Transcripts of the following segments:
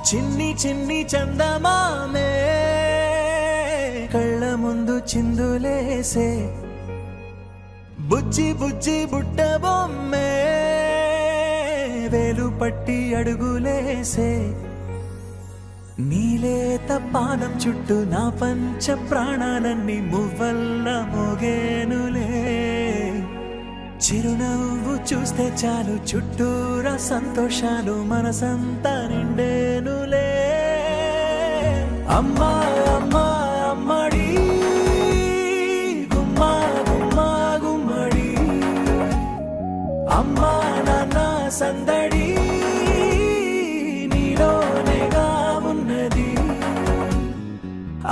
చిన్ని చిన్ని చందమామే కళ్ళ ముందు చిందులేసే బుజ్జి బుజ్జి బుట్ట బొమ్మే వేలు పట్టి అడుగులేసే నీలేత పానం చుట్టూ నా పంచ ప్రాణాలన్నీ మువ్వల్ల మోగేనులే చిరునవ్వు చూస్తే చాలు చుట్టూరా సంతోషాలు మనసంతా నిండేనులే అమ్మా అమ్మా అమ్మడి గుమ్మా గుమ్మా గుమ్మడి అమ్మా నాన్న సందడి నీలోనేగా ఉన్నది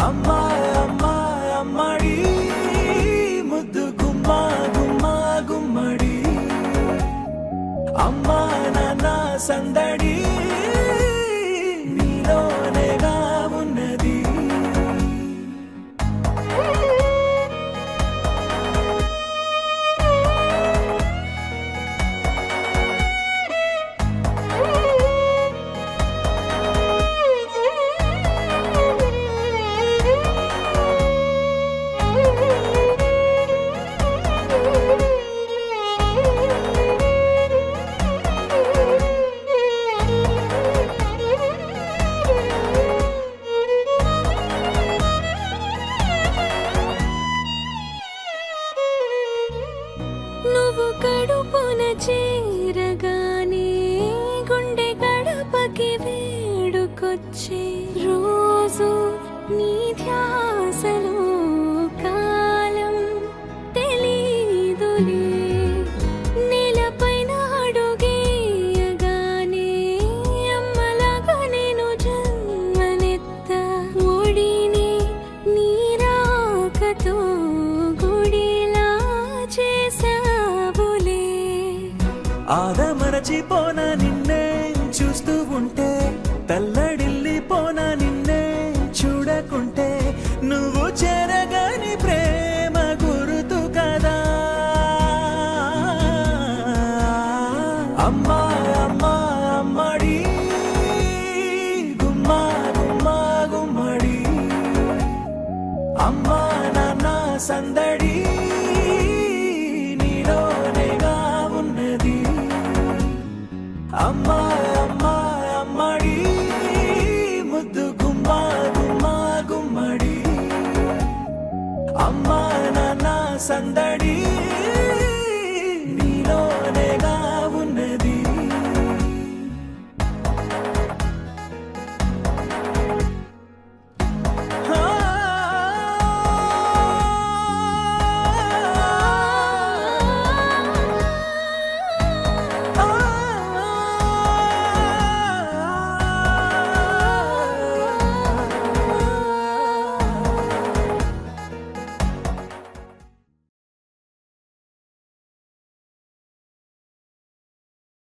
అమ్మా అమ్మా అమ్మడి ముద్దు గుమ్మా గుమ్మా గుమ్మడి అమ్మా నాన్న సందడి నీలోనేగా ఉన్నది నువ్వు కడుపున చేరగానే గుండె గడపకి వేడుకొచ్చే రోజు నీ ధ్యాసలో కాలం తెలీదులే నేలపైన అడుగేయగానే అమ్మలాగా నేను జన్మనెత్త ఒడిని నీ రాకతో గుడిలా చేసావులే ఆదమరచిపోనా నిన్నే చూస్తూ ఉంటే తల్లడిల్లిపోనా నిన్నే చూడకుంటే నువ్వు చెరగని ప్రేమ గురుతు కదా అమ్మా అమ్మా అమ్మడి గుమ్మా గుమ్మా గుమ్మడి అమ్మా నాన్న సందడి నీలోనేగా ఉన్నది అమ్మా అమ్మా అమ్మడి ముద్దు గుమ్మా గుమ్మా గుమ్మడి అమ్మా నాన్న సందడి